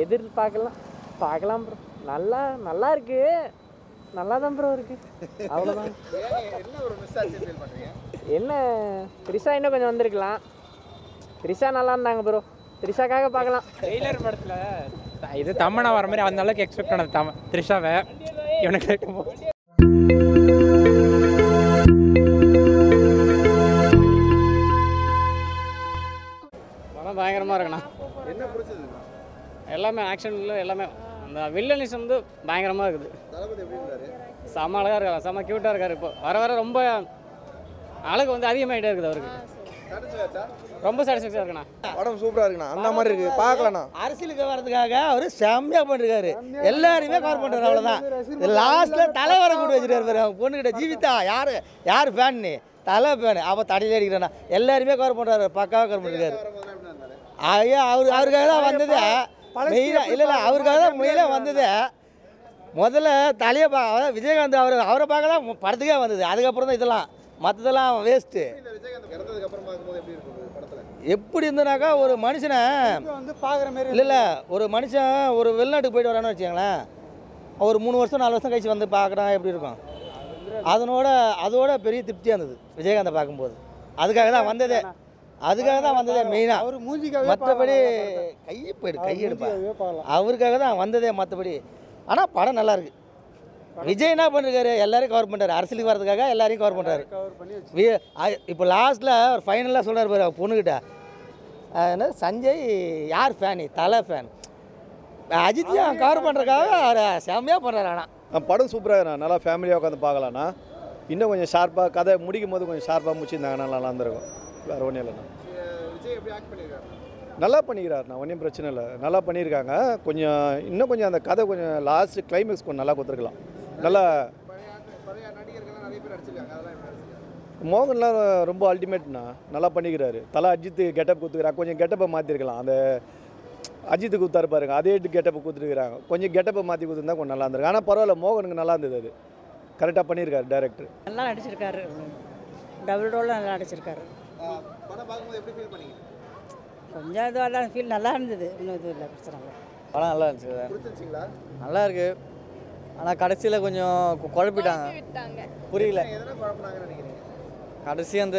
எதிர்பார்க்கலாம் பார்க்கலாம் ப்ரோ. நல்லா இருக்கு, நல்லா தான் ப்ரோ இருக்கு, அவ்வளோதான். என்ன த்ரிஷா இன்னும் கொஞ்சம் வந்திருக்கலாம். த்ரிஷா நல்லா இருந்தாங்க ப்ரோ, த்ரிஷாக்காக பார்க்கலாம். ட்ரெய்லர் படத்தில் இது தம்மனா வர மாதிரி அந்த அளவுக்கு எக்ஸ்பெக்ட் பண்ணது த்ரிஷாவை இவனுக்கு கேட்கும். படம் பயங்கரமாக இருக்குண்ணா. என்ன பிடிச்சது? எல்லாமே ஆக்ஷனில் எல்லாமே அந்த வில்லனிசம் வந்து பயங்கரமாக இருக்குது. தளபதி எப்படி இருந்தாரு? செம்ம அழகாக இருக்காரு, செம்ம க்யூட்டாக இருக்கார். இப்போ வர ரொம்ப அழகு வந்து அதிகமாகிட்டே இருக்குது அவருக்கு. ரொம்ப சாட்டிஸ்ஃபேக்ஷனாக இருக்குண்ணா. படம் சூப்பராக இருக்குண்ணா, அந்த மாதிரி இருக்குது, பார்க்கலாண்ணா. அரசியலுக்கு வர்றதுக்காக அவர் செம்மையாக பண்ணிருக்காரு, எல்லாருமே கவர் பண்ணுறாரு. அவ்வளோதான். லாஸ்ட்டில் தலைவரை கூட்டு வச்சுருக்காரு. அவங்க பொண்ணுக்கிட்ட ஜீவிதா யார் ஃபேன்னு தலை ஃபேனு அப்போ தடையில் அடிக்கிறாண்ணா. எல்லாருமே கவர் பண்ணுறாரு, பக்காவாக கவர் பண்ணிருக்காரு. ஐயா அவருக்காக தான் வந்தது மெயினாக. இல்லை அவருக்காக தான் மெயினாக வந்தது. முதல்ல தலையை விஜயகாந்த் அவரை பார்க்க தான் படத்துக்கே வந்தது. அதுக்கப்புறம் தான் இதெல்லாம் மற்றதெல்லாம் வேஸ்ட்டு. எப்படி இருந்தனாக்கா ஒரு மனுஷனை வந்து பார்க்குற மாதிரி இல்லை ஒரு மனுஷன் ஒரு வெளிநாட்டுக்கு போயிட்டு வரான்னு வச்சுக்கோங்களேன், ஒரு 3 வருஷம் 4 வருஷம் கழிச்சு வந்து பார்க்குறான் எப்படி இருக்கும். அதோட பெரிய திருப்தியாக இருந்தது விஜயகாந்தை பார்க்கும்போது. அதுக்காக தான் வந்ததே மெயினாக. அவர் மூஞ்சிக்காக மற்றபடி கையெடுப்பா அவருக்காக தான் வந்ததே. மற்றபடி ஆனால் படம் நல்லா இருக்கு. விஜய் என்ன பண்ணிருக்காரு, எல்லாரையும் கவர் பண்ணுறாரு. அரசியலுக்கு வரதுக்காக எல்லாரையும் கவர் பண்ணுறாரு. இப்போ லாஸ்ட்டில் ஒரு ஃபைனலாக சொல்கிறார் பாரு பொண்ணுக்கிட்ட, என்ன சஞ்சய் யார் ஃபேனு, தலை ஃபேன். அஜித்தையும் கவர் பண்ணுறதுக்காக அவர் செம்மையாக பண்ணுறாரு. ஆனால் படம் சூப்பராக நல்லா ஃபேமிலியாக உட்காந்து பார்க்கலாண்ணா. இன்னும் கொஞ்சம் ஷார்ப்பாக கதை முடிக்கும் போது கொஞ்சம் ஷார்ப்பாக முடிச்சிருந்தாங்கன்னா நல்லா இருந்திருக்கும். வேறு ஒன்றும் இல்லைண்ணா. நல்லா பண்ணிக்கிறாருண்ணா, ஒன்றும் பிரச்சனை இல்லை, நல்லா பண்ணியிருக்காங்க. இன்னும் கொஞ்சம் அந்த கதை கொஞ்சம் லாஸ்ட் கிளைமேக்ஸ் கொஞ்சம் நல்லா கொடுத்துருக்கலாம். நல்லா மோகன்லாம் ரொம்ப அல்டிமேட்ண்ணா, நல்லா பண்ணிக்கிறாரு. தலை அஜித்து கெட்டப் கொடுத்துக்கிறாங்க, கொஞ்சம் கெட்டப்பை மாற்றிருக்கலாம். அந்த அஜித்து கொடுத்தாரு பாருங்க, அதே கெட்டப்பை கொடுத்துருக்குறாங்க. கொஞ்சம் கெட்டப்பை மாற்றி கொடுத்துருந்தா கொஞ்சம் நல்லா இருந்திருக்கு. ஆனால் பரவாயில்ல, மோகனுக்கு நல்லா இருந்தது. அது கரெக்டாக பண்ணியிருக்காரு டேரக்டர். நல்லா நடிச்சிருக்காரு, டபுள் ரோலில் நல்லா நடிச்சிருக்காரு. கொஞ்சம் இதுவாக தான் ஃபீல் நல்லா இருந்தது, இன்னும் இது இல்லை பிரச்சனை. படம் நல்லா இருந்துச்சு, நல்லா இருக்கு. ஆனால் கடைசியில் கொஞ்சம் குழப்பிட்டாங்க, புரியல. கடைசி அந்த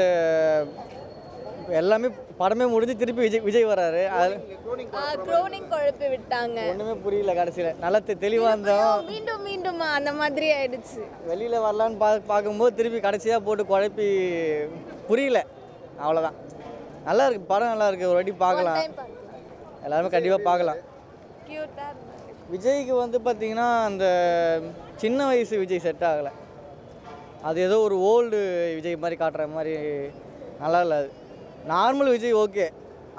எல்லாமே படமே முடிஞ்சு திருப்பி விஜய் வராரு, அது குழப்பி விட்டாங்க. ஒன்றுமே புரியல. கடைசியில் நல்லா தெளிவாக இருந்தோம், மீண்டும் அந்த மாதிரி ஆயிடுச்சு. வெளியில் வரலான்னு பார்க்கும்போது திருப்பி கடைசியாக போட்டு குழப்பி புரியல. அவ்வளோதான். நல்லா இருக்கு, படம் நல்லா இருக்கு, ஒரு வாட்டி பார்க்கலாம், எல்லாருமே கண்டிப்பாக பார்க்கலாம். விஜய்க்கு வந்து பார்த்திங்கன்னா அந்த சின்ன வயசு விஜய் செட் ஆகலை. அது ஏதோ ஒரு ஓல்டு விஜய் மாதிரி காட்டுற மாதிரி நல்லா இல்லை. அது நார்மல் விஜய் ஓகே,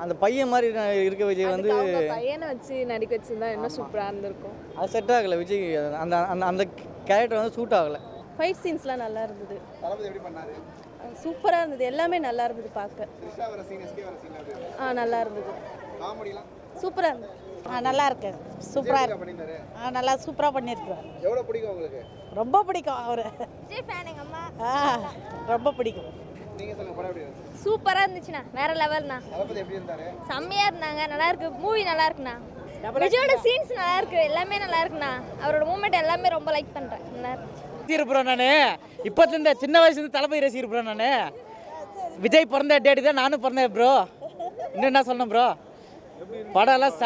அந்த பையன் மாதிரி இருக்க விஜய் வந்து பையனை வச்சு நடிக்க வச்சுருந்தா இன்னும் சூப்பராக இருந்திருக்கும். அது செட் ஆகலை விஜய். அந்த அந்த அந்த கேரக்டர் வந்து சூட் ஆகலை. ஃபைட் சீன்ஸ்லாம் நல்லா இருந்தது, சூப்பராக இருந்தது, எல்லாமே நல்லா இருந்தது பார்க்க. நல்லா இருந்தது, சூப்பராக இருந்தது. நல்லா இருக்கு, சூப்பராக இருக்கு. நல்லா சூப்பராக பண்ணியிருக்காரு. எவ்வளோ பிடிக்கும் உங்களுக்கு? ரொம்ப பிடிக்கும் அவர். விஜய் ஃபேன் எங்கள் அம்மா. ரொம்ப பிடிக்கும். சூப்பராக இருந்துச்சுண்ணா, வேற லெவல்ண்ணா. செம்மையாக இருந்தாங்க, நல்லா இருக்கு, மூவி நல்லா இருக்குண்ணா. விஜயோட சீன்ஸ் நல்லா இருக்கு, எல்லாமே நல்லா இருக்குண்ணா. அவரோட மூமெண்ட் எல்லாமே ரொம்ப லைக் பண்ணுறேன், நல்லா இருக்கு. ரசிகர் நான் இப்போது சின்ன வயசுலேருந்து தளபதி ரசிகர் நான். விஜய் பிறந்த டேட்டு தான் நானும் பிறந்தேன் ப்ரோ. இன்னும் என்ன சொன்னேன் ப்ரோ, படம் எல்லாம்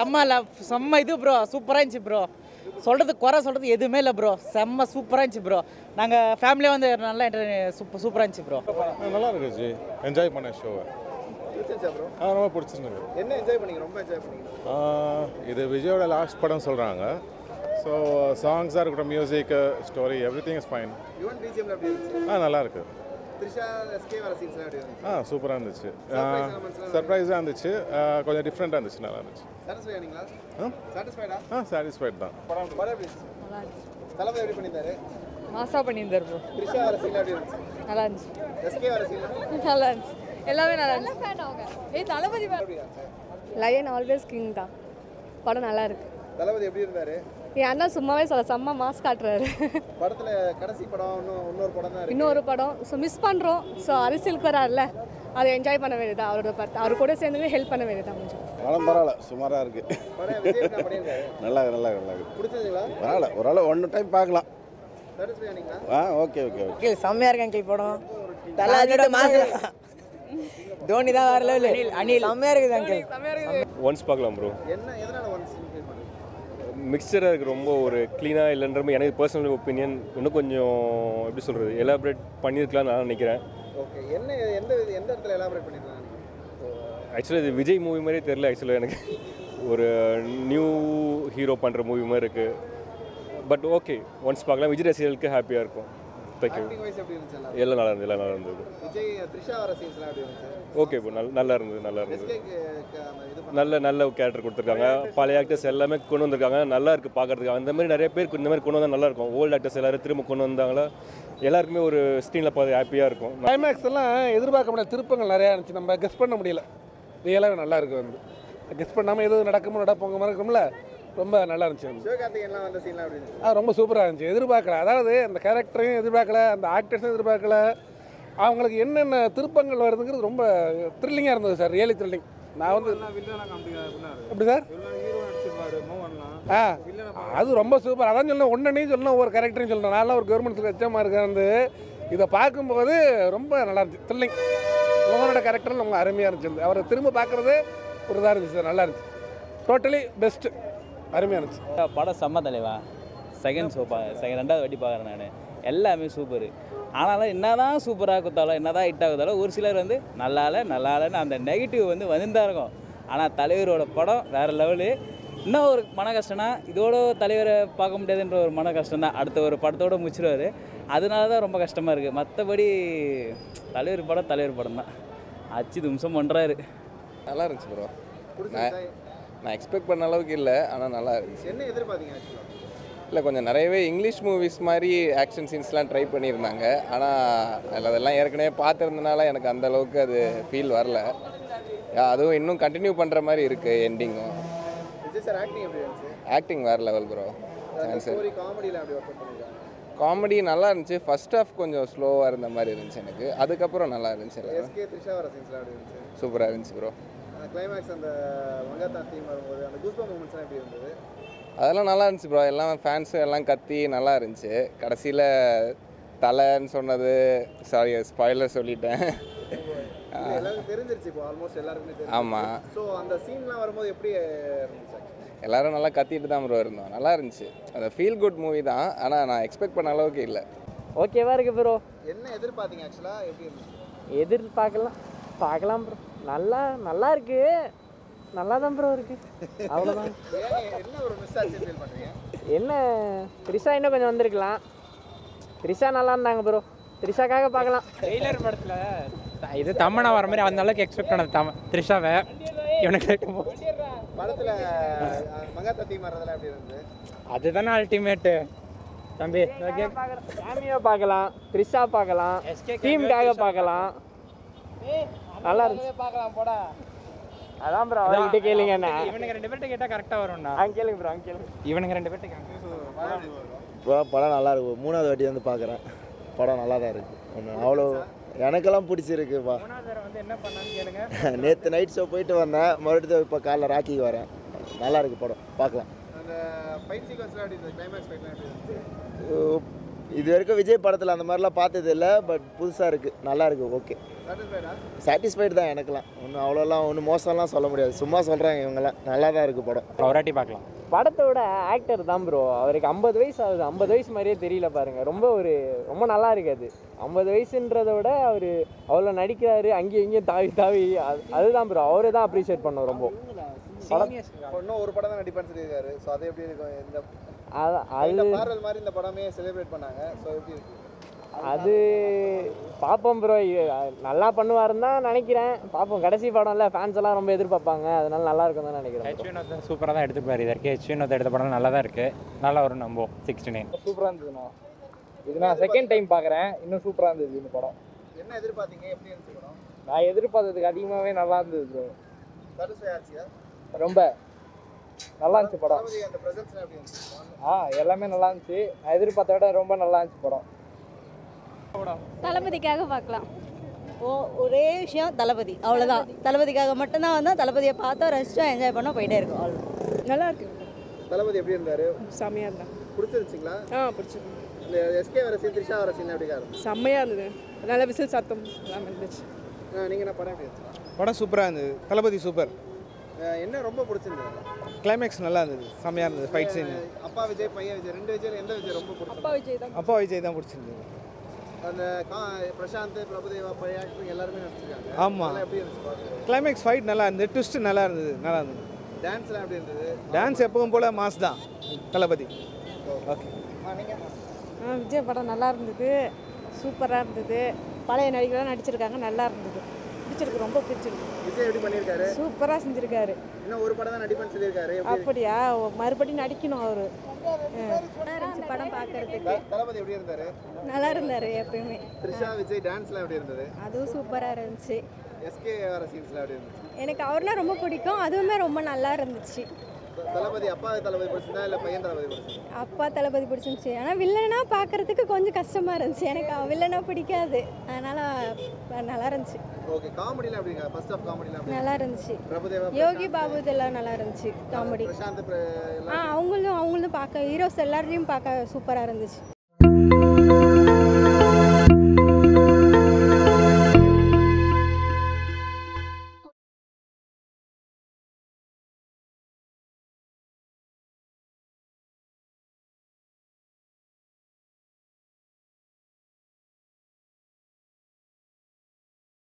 செம்ம இது ப்ரோ, சூப்பராக இருந்துச்சு ப்ரோ. குறை சொல்கிறது எதுவுமே இல்லை ப்ரோ, செம்ம சூப்பராக இருந்துச்சு ப்ரோ. நாங்கள் ஃபேமிலியாக வந்து நல்லா சூப்பராக இருந்துச்சு ப்ரோ. நல்லா இருந்துச்சு, என்ஜாய் பண்ண ஷோவை. ரொம்ப பிடிச்சிருந்தது. என்ன என்ஜாய் பண்ணீங்க? ரொம்ப என்ஜாய் பண்ணீங்க. இது விஜயோட லாஸ்ட் படம் சொல்கிறாங்க. ஸோ சாங்ஸாக இருக்கட்டும், music, story, every thing is fine. நல்லா இருக்கு. சூப்பராக இருந்துச்சு, சர்ப்ரைஸாக இருந்துச்சு, கொஞ்சம் டிஃப்ரெண்ட்டாக இருந்துச்சு, நல்லா இருந்துச்சு. சாட்டிஸ்ஃபைட் தான். மாசா பண்ணியிருந்தார் ப்ரோ. நல்லா இருந்துச்சு, நல்லா இருந்துச்சு, எல்லாமே நல்லா இருந்துச்சு. தளபதி லயன் ஆல்வேஸ் கிங் தான். படம் நல்லா இருக்கு. தளபதி எப்படி இருந்தாரு? என் அண்ணா சும்மாவே சொல்ல செம்ம மாஸ் காட்டுறாரு. படத்தில் கடைசி படம் இன்னொரு படம் தான், இன்னொரு படம். ஸோ மிஸ் பண்ணுறோம். ஸோ அரசியலுக்கு வராருல்ல, அதை என்ஜாய் பண்ண வேண்டியதான். அவர் கூட சேர்ந்து ஹெல்ப் பண்ண வேண்டியதான் கொஞ்சம். படம் பரவாயில்ல, சுமாராக இருக்குது. படம் விஜய் என்ன பண்ணியிருக்காரு? நல்லா நல்லா நல்லா இருக்குது. பிடிச்சதுங்களா? பரவாயில்ல, ஓரளவு ஒன் டைம் பார்க்கலாம். சாட்டிஸ்ஃபை ஆனீங்களா? Okay okay okay. செம்மையாக இருக்கு அங்கிள் படம். தலாஜியோட மாசம் தோனி தான் வேற லெவல். அனில் செம்மையாக இருக்குது அங்கிள். ஒன்ஸ் பார்க்கலாம் ப்ரோ. எதனால ஒன்ஸ் ஃபீல் பண்ணுறீங்க? மிக்சராக இருக்குது, ரொம்ப ஒரு க்ளீனாக இல்லைன்ற மாதிரி எனக்கு பர்சனல் ஒப்பீனியன். இன்னும் கொஞ்சம் எப்படி சொல்கிறது, எலாபரேட் பண்ணியிருக்கலாம்னு நான் நினைக்கிறேன். ஓகே, எந்த இடத்துல எலாபரேட் பண்ணிருக்காங்க? ஆக்சுவலாக இது விஜய் மூவி மாதிரியே தெரில. ஆக்சுவலாக எனக்கு ஒரு நியூ ஹீரோ பண்ணுற மூவி மாதிரி இருக்குது. பட் ஓகே, ஒன்ஸ் பார்க்கலாம். விஜய் ரசிகர்களுக்கு ஹாப்பியாக இருக்கும். தேங்க்யூ. எல்லாம் நல்லா இருந்தது, எல்லாம் நல்லா இருந்தது. விஜய் த்ரிஷா வர சீன்ஸ்லாம் எப்படி இருந்துச்சு? ஓகே ப்ரோ, நல்லா இருந்தது, நல்லா இருந்தது. நல்ல கேரக்டர் கொடுத்துருக்காங்க. பழைய ஆக்டர்ஸ் எல்லாமே கொண்டு வந்திருக்காங்க. நல்லா இருக்குது பார்க்குறதுக்கு. அந்த மாதிரி நிறைய பேர் இந்த மாதிரி கொண்டு வந்தால் நல்லாயிருக்கும். ஓல்டு ஆக்டர்ஸ் எல்லோரும் திரும்ப கொண்டு வந்தாங்களா எல்லாருக்குமே ஒரு ஸ்க்ரீனில் பார்த்து ஹாப்பியாக இருக்கும். கிளைமேக்ஸ் எல்லாம் எதிர்பார்க்க முடியாத திருப்பங்கள் நிறையா இருந்துச்சு. நம்ம கெஸ் பண்ண முடியல. ரியலாகவே நல்லா இருக்குது. கெஸ் பண்ணாமல் எதுவும் நடப்போங்க மாதிரி இருக்கும்ல, ரொம்ப நல்லா இருந்துச்சு. சிவகார்த்திகேயன்லாம் வந்த சீன்லாம் எப்படி இருந்துச்சு? ரொம்ப சூப்பராக இருந்துச்சு. எதிர்பார்க்கல, அதாவது அந்த கேரக்டரையும் எதிர்பார்க்கல, அந்த ஆக்டர்ஸும் எதிர்பார்க்கல. அவங்களுக்கு என்னென்ன திருப்பங்கள் வருதுங்கிறது ரொம்ப த்ரில்லிங்காக இருந்தது சார். Really thrilling. நான் வந்து எப்படி சார் அது ரொம்ப சூப்பர். அதான் சொல்லணும், ஒன்றையும் சொல்லணும், ஒவ்வொரு கேரக்டரையும் சொல்லணும். நான்லாம் ஒரு கவர்மெண்ட் எச்சமாக இருக்கேன் வந்து இதை பார்க்கும்போது ரொம்ப நல்லா இருந்துச்சு. த்ரில்லிங். மோகனோட கேரக்டர் ரொம்ப அருமையாக இருந்துச்சு. அவரை திரும்ப பார்க்குறது ஒரு இதாக இருந்துச்சு சார். நல்லா இருந்துச்சு. Totally best. அருமையாக இருந்துச்சு. படம் செம்ம தலைவா. ரெண்டாவது வாட்டி பார்க்குறேன் நான். எல்லாமே சூப்பர். ஆனாலும் என்ன தான் சூப்பராக கொடுத்தாலும், என்ன தான் ஹிட் ஆகுதாலும், ஒரு சிலர் வந்து நல்லாலன்னு அந்த நெகட்டிவ் வந்து வந்துதான் இருக்கும். ஆனால் தலைவரோட படம் வேறு லெவலு. இன்னும் ஒரு மன கஷ்டம்னா, இதோட தலைவரை பார்க்க முடியாதுன்ற ஒரு மன கஷ்டம் தான். அடுத்த ஒரு படத்தோடு முடிச்சிடுவார். அதனால தான் ரொம்ப கஷ்டமாக இருக்குது. மற்றபடி தலைவர் படம் தான். அச்சு நிமிஷம் பண்ணுறாரு. நல்லா இருந்துச்சு ப்ரோ. நான் எக்ஸ்பெக்ட் பண்ண அளவுக்கு இல்லை, ஆனால் நல்லா இருந்துச்சு. என்ன எதிர்பார்த்தீங்க? இல்லை, கொஞ்சம் நிறையவே இங்கிலீஷ் மூவிஸ் மாதிரி ஆக்ஷன் சீன்ஸ்லாம் ட்ரை பண்ணியிருந்தாங்க. ஆனால் அதெல்லாம் ஏற்கனவே பார்த்துருந்தனால எனக்கு அந்த அளவுக்கு அது ஃபீல் வரல. அதுவும் இன்னும் கண்டினியூ பண்ணுற மாதிரி இருக்குது எண்டிங்கும். ஆக்டிங் வேறு லெவல் ப்ரோ. காமெடி நல்லா இருந்துச்சு. ஃபர்ஸ்ட் ஹாஃப் கொஞ்சம் ஸ்லோவாக இருந்த மாதிரி இருந்துச்சு எனக்கு. அதுக்கப்புறம் நல்லா இருந்துச்சு. சூப்பராக இருந்துச்சு ப்ரோ. அதெல்லாம் நல்லா இருந்துச்சு ப்ரோ. எல்லாம் ஃபேன்ஸு எல்லாம் கத்தி நல்லா இருந்துச்சு. கடைசியில் தலைன்னு சொன்னது, சாரி ஸ்பாயிலர் சொல்லிட்டேன். ஆமாம், எல்லோரும் நல்லா கத்திட்டு தான் ப்ரோ இருந்தோம். நல்லா இருந்துச்சு. அந்த ஃபீல் குட் மூவி தான். ஆனால் நான் எக்ஸ்பெக்ட் பண்ண அளவுக்கு இல்லை. ஓகேவா இருக்குது ப்ரோ. என்ன எதிர்பார்த்தீங்க ஆக்சுவலாக? எப்படி இருந்துச்சு? பார்க்கலாம் ப்ரோ. நல்லா இருக்கு. நல்லா தான் ப்ரோ இருக்கு. அவ்வளோதான். என்ன ஒரு மிஸ் ஆச்சு ஃபீல் பண்ணுறீங்க? என்ன த்ரிஷா இன்னும் கொஞ்சம் வந்திருக்கலாம். த்ரிஷா நல்லா இருந்தாங்க ப்ரோ. த்ரிஷாக்காக பார்க்கலாம். ட்ரெய்லர் படத்தில் இது தம்மனா வர மாதிரி அந்த அளவுக்கு எக்ஸ்பெக்ட் பண்ணது த்ரிஷாவை. இவனுக்கு படத்தில் மங்காத்தா தீம் வர்றதுல எப்படி இருந்தது? அதுதானே அல்டிமேட்டு தம்பி. ஃபேமிலியாக பார்க்கலாம், த்ரிஷா பார்க்கலாம், டீமுக்காக பார்க்கலாம். நல்லா இருந்துச்சு. பார்க்கலாம் போடா. அதான் ப்ரோ, அவர்கிட்ட கேளுங்க. இவனுங்க 2 பேர்ட்ட கேட்டால் கரெக்டாக வரும்ண்ணா. கேளுங்க ப்ரோ, கேளுங்க. இவனுங்க 2 பேர்ட்ட கேட்க ப்ரோ. படம் நல்லா இருக்கு. 3வது வாட்டி வந்து பார்க்குறேன். படம் நல்லா தான் இருக்குது. அவ்வளோ எனக்கெல்லாம் பிடிச்சிருக்குப்பா. நேற்று நைட் ஷோ போயிட்டு வந்தேன். மறுபடியும் இப்போ காலைல ராக்கிக்கு வரேன். நல்லா இருக்குது படம். பார்க்கலாம். இது வரைக்கும் விஜய் படத்தில் அந்த மாதிரிலாம் பார்த்தது இல்லை. பட் புதுசாக இருக்குது. நல்லா இருக்குது. ஓகே, சாட்டிஸ்ஃபைடு தான். எனக்குலாம் ஒன்றும் மோசம்லாம் சொல்ல முடியாது. சும்மா சொல்கிறாங்க இவங்கெல்லாம். நல்லா தான் இருக்குது படம். ஒராட்டி பார்க்கலாம். படத்தோட ஆக்டர் தான் ப்ரோ. அவருக்கு 50 வயசு ஆகுது. 50 வயசு மாதிரியே தெரியல பாருங்க. ரொம்ப நல்லா இருக்குது. அது 50 வயசுன்றத விட அவர் அவ்வளோ நடிக்கிறாரு. அங்கேயும் இங்கேயும் தாவி அதுதான் ப்ரோ. அவரை தான் அப்ரிஷியேட் பண்ணோம் ரொம்ப. இன்னும் ஒரு படம் தான் நடிப்பான்னு சொல்லியிருக்காரு. ஸோ அது எப்படி இருக்கும்? அது மாதிரி இந்த படமே செலிப்ரேட் பண்ணாங்க. ஸோ எப்படி இருக்கு? அது பார்ப்போம் ப்ரோ. நல்லா பண்ணுவாருன்னு தான் நினைக்கிறேன். பார்ப்போம். கடைசி படம்ல ஃபேன்ஸ் எல்லாம் ரொம்ப எதிர்பார்ப்பாங்க. அதனால நல்லா இருக்கும் தான் நினைக்கிறேன். சூப்பராக தான் எடுத்துப்பாரு. இதற்கு ஹெச்வினோத் எடுத்த படம் நல்லா தான் இருக்குது. நல்லா வரும். நம்ம 69 சூப்பராக இருந்ததுண்ணா. இது நான் செகண்ட் டைம் பார்க்குறேன். இன்னும் சூப்பராக இருந்தது இந்த படம். என்ன எதிர்பார்த்தீங்க? எப்படி இருந்துச்சு படம்? நான் எதிர்பார்த்ததுக்கு அதிகமாகவே நல்லா இருந்தது ப்ரோ. சாட்டிஸ்ஃபை ஆச்சியா? ரொம்ப நல்லா இருந்துச்சு படம். அந்த பிரசன்ஸ் எப்படி இருந்துச்சு? எல்லாமே நல்லா இருந்துச்சு. நான் எதிர்பார்த்த விட ரொம்ப நல்லா இருந்துச்சு படம். தளபதிக்காக பார்க்கலாம். ஒரே விஷயம் தளபதி, அவ்வளோதான். தளபதிக்காக மட்டும்தான் வந்தோம். தளபதியை பார்த்தோம், ரசிச்சோம், என்ஜாய் பண்ணோம், போயிட்டே இருக்கோம். அவ்வளோ நல்லா இருக்கு. தளபதி எப்படி இருந்தாரு? செம்மையாக இருந்தா. பிடிச்சிருந்துச்சிங்களா? பிடிச்சிருக்கு. இந்த எஸ்கே வர சீன், த்ரிஷா வர சீன் எப்படி இருந்துச்சு? செம்மையாக இருந்தது. நல்ல விசில் சத்தம் எல்லாம் இருந்துச்சு. நீங்கள் என்ன படம் எப்படி இருந்துச்சு? படம் சூப்பராக இருந்தது. தளபதி சூப்பர். என்ன ரொம்ப பிடிச்சிருந்தது? கிளைமேக்ஸ் நல்லா இருந்தது, செம்மையாக இருந்தது. Fight scene. அப்பா விஜய், பையன் விஜய், ரெண்டு விஜய் எந்த விஜய் ரொம்ப பிடிச்சது? அப்பா விஜய் தான் பிடிச்சிருந்தது. அந்த பிரசாந்த், பிரபுதேவா, பழைய ஆக்டர் எல்லாருமே நடிச்சிருக்காங்க. ஆமாம். எப்படி இருந்துச்சு? கிளைமேக்ஸ் ஃபைட் நல்லா இருந்தது, ட்விஸ்ட் நல்லா இருந்தது. டான்ஸ்லாம் எப்படி இருந்தது? டான்ஸ் எப்பவும் போல் மாஸ் தான் தளபதி. ஓகே. விஜய் படம் நல்லா இருந்தது, சூப்பராக இருந்தது. பழைய நடிகர்களாக நடிச்சிருக்காங்க, நல்லா இருந்தது. பிடிச்சிருக்கு, ரொம்ப பிடிச்சிருக்கு. விஜய் எப்படி பண்ணியிருக்காரு? சூப்பராக செஞ்சிருக்காரு. இன்னும் ஒரு படம் தான் நடிப்பேன்னு சொல்லியிருக்காரு. அப்படியா? மறுபடியும் நடிக்கணும் அவரு. படம் பார்க்கறதுக்கு தளபதி எப்படி இருந்தாரு? நல்லா இருந்தாரு எப்பயுமே. த்ரிஷா, விஜய் டான்ஸ்லாம் எப்படி இருந்தது? அதுவும் சூப்பராக இருந்துச்சு. எஸ்கே வர சீன்ஸ்லாம் எப்படி இருந்துச்சு? எனக்கு அவர்னா ரொம்ப பிடிக்கும், அதுவுமே ரொம்ப நல்லா இருந்துச்சு. தளபதி அப்பா தளபதி பிடிச்சிருந்தா இல்லை பையன் தளபதி பிடிச்சிருந்தா? அப்பா தளபதி பிடிச்சிருந்துச்சு. ஆனால் வில்லனா பார்க்கறதுக்கு கொஞ்சம் கஷ்டமாக இருந்துச்சு. எனக்கு வில்லனா பிடிக்காது, அதனால் நல்லா இருந்துச்சு. ஓகே. காமெடிலாம் எப்படிங்க? ஃபர்ஸ்ட் ஆஃப் காமெடிலாம் எப்படி? நல்லா இருந்துச்சு. பிரபுதேவா, யோகி பாபு இதெல்லாம் நல்லா இருந்துச்சு காமெடி. பிரசாந்த் அவங்களும் பார்க்க ஹீரோஸ் எல்லாரையும் பார்க்க சூப்பராக இருந்துச்சு.